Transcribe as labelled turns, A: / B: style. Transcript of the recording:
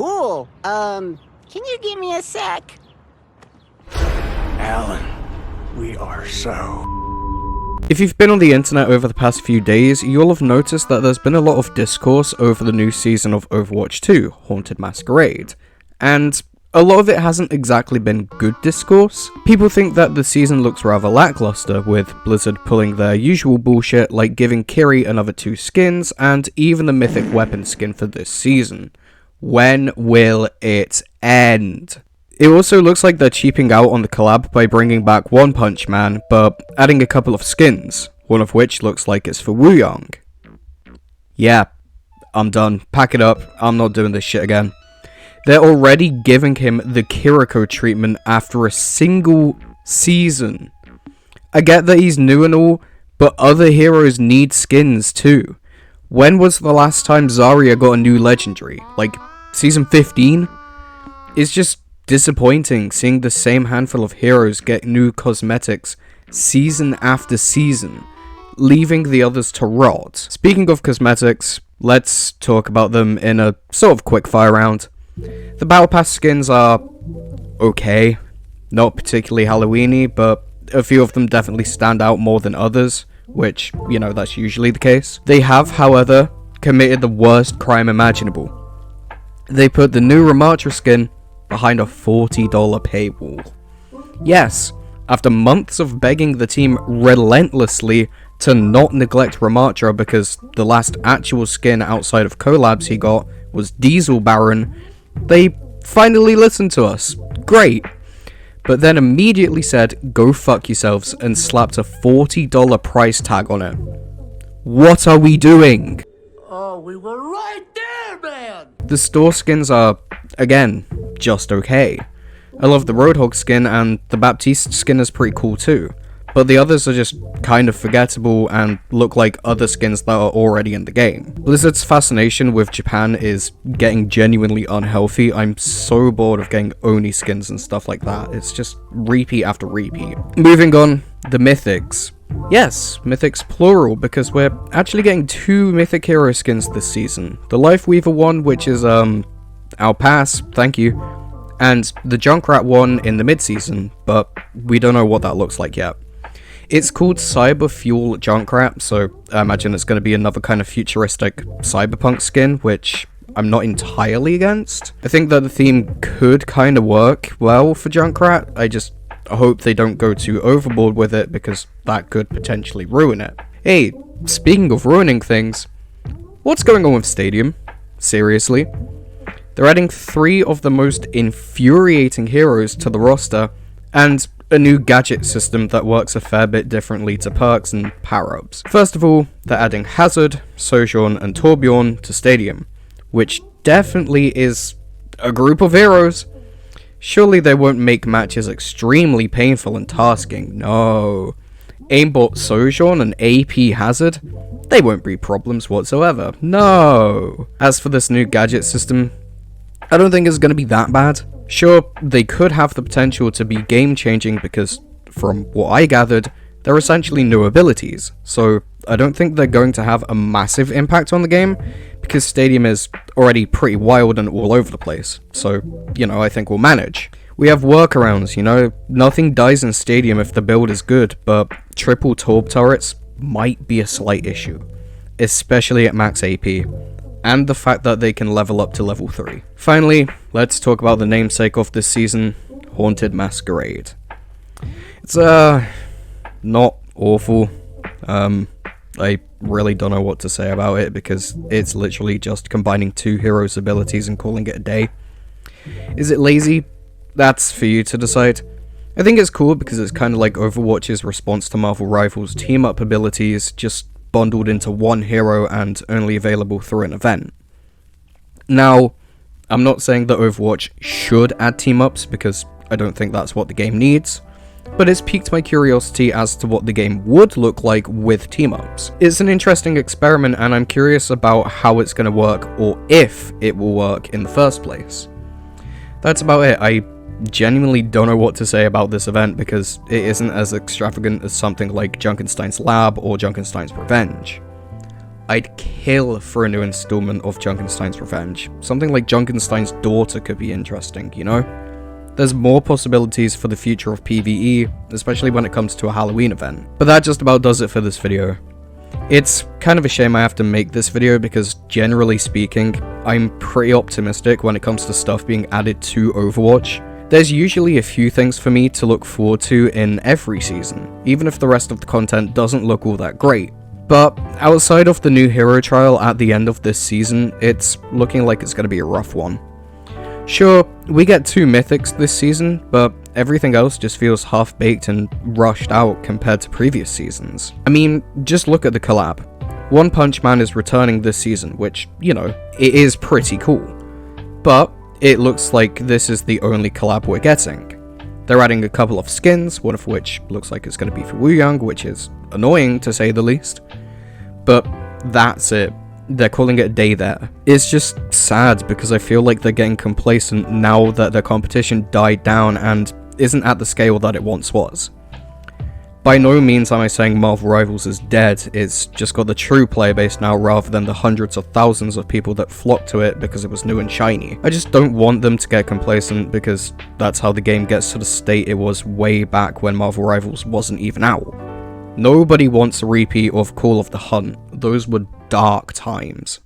A: cool. Can you give me a sec?
B: Alan, we are so...
C: If you've been on the internet over the past few days, you'll have noticed that there's been a lot of discourse over the new season of Overwatch 2, Haunted Masquerade, and a lot of it hasn't exactly been good discourse. People think that the season looks rather lackluster, with Blizzard pulling their usual bullshit like giving Kiri another 2 skins, and even the mythic weapon skin for this season. When will it end? It also looks like they're cheaping out on the collab by bringing back One Punch Man, but adding a couple of skins, one of which looks like it's for Wu Yong. Yeah, I'm done. Pack it up, I'm not doing this shit again. They're already giving him the Kiriko treatment after a single season. I get that he's new and all, but other heroes need skins too. When was the last time Zarya got a new legendary? Like, season 15? It's just disappointing seeing the same handful of heroes get new cosmetics season after season, leaving the others to rot. Speaking of cosmetics, let's talk about them in a sort of quick fire round. The Battle Pass skins are okay, not particularly Halloween-y, but a few of them definitely stand out more than others, which, you know, that's usually the case. They have, however, committed the worst crime imaginable. They put the new Ramatra skin behind a $40 paywall. Yes, after months of begging the team relentlessly to not neglect Ramatra because the last actual skin outside of collabs he got was Diesel Baron, they finally listened to us. Great. But then immediately said, go fuck yourselves, and slapped a $40 price tag on it. What are we doing?
A: Oh, we were right there, man!
C: The store skins are, again, just okay. I love the Roadhog skin, and the Baptiste skin is pretty cool too, but the others are just kind of forgettable and look like other skins that are already in the game. Blizzard's fascination with Japan is getting genuinely unhealthy. I'm so bored of getting Oni skins and stuff like that. It's just repeat after repeat. Moving on, the Mythics. Yes, Mythics plural, because we're actually getting 2 Mythic Hero skins this season. The Life Weaver one, which is, I'll pass, thank you, and the Junkrat one in the mid-season, but we don't know what that looks like yet. It's called Cyber Fuel Junkrat, so I imagine it's going to be another kind of futuristic cyberpunk skin, which I'm not entirely against. I think that the theme could kind of work well for Junkrat. I just hope they don't go too overboard with it, because that could potentially ruin it. Hey, speaking of ruining things, what's going on with Stadium? Seriously? They're adding 3 of the most infuriating heroes to the roster, and a new gadget system that works a fair bit differently to perks and power-ups. First of all, they're adding Hazard, Sojourn, and Torbjorn to Stadium, which definitely is a group of heroes. Surely they won't make matches extremely painful and tasking, no. Aimbot Sojourn and AP Hazard? They won't be problems whatsoever, no. As for this new gadget system, I don't think it's going to be that bad. Sure, they could have the potential to be game-changing because, from what I gathered, they're essentially new abilities, so I don't think they're going to have a massive impact on the game, because Stadium is already pretty wild and all over the place, so, you know, I think we'll manage. We have workarounds, you know, nothing dies in Stadium if the build is good, but triple Torb turrets might be a slight issue, especially at max AP. And the fact that they can level up to level 3. Finally, let's talk about the namesake of this season, Haunted Masquerade. It's, not awful. I really don't know what to say about it, because it's literally just combining 2 heroes' abilities and calling it a day. Is it lazy? That's for you to decide. I think it's cool because it's kind of like Overwatch's response to Marvel Rivals' team-up abilities, just bundled into one hero and only available through an event. Now, I'm not saying that Overwatch should add team-ups, because I don't think that's what the game needs, but it's piqued my curiosity as to what the game would look like with team-ups. It's an interesting experiment, and I'm curious about how it's going to work, or if it will work in the first place. That's about it. I genuinely don't know what to say about this event, because it isn't as extravagant as something like Junkenstein's Lab or Junkenstein's Revenge. I'd kill for a new installment of Junkenstein's Revenge. Something like Junkenstein's daughter could be interesting, you know? There's more possibilities for the future of PvE, especially when it comes to a Halloween event. But that just about does it for this video. It's kind of a shame I have to make this video because, generally speaking, I'm pretty optimistic when it comes to stuff being added to Overwatch. There's usually a few things for me to look forward to in every season, even if the rest of the content doesn't look all that great. But outside of the new hero trial at the end of this season, it's looking like it's going to be a rough one. Sure, we get 2 mythics this season, but everything else just feels half-baked and rushed out compared to previous seasons. I mean, just look at the collab. One Punch Man is returning this season, which, you know, it is pretty cool. But it looks like this is the only collab we're getting. They're adding a couple of skins, one of which looks like it's going to be for Wu Yang, which is annoying to say the least. But that's it. They're calling it a day there. It's just sad because I feel like they're getting complacent now that their competition died down and isn't at the scale that it once was. By no means am I saying Marvel Rivals is dead, it's just got the true player base now rather than the hundreds of thousands of people that flocked to it because it was new and shiny. I just don't want them to get complacent because that's how the game gets to the state it was way back when Marvel Rivals wasn't even out. Nobody wants a repeat of Call of the Hunt. Those were dark times.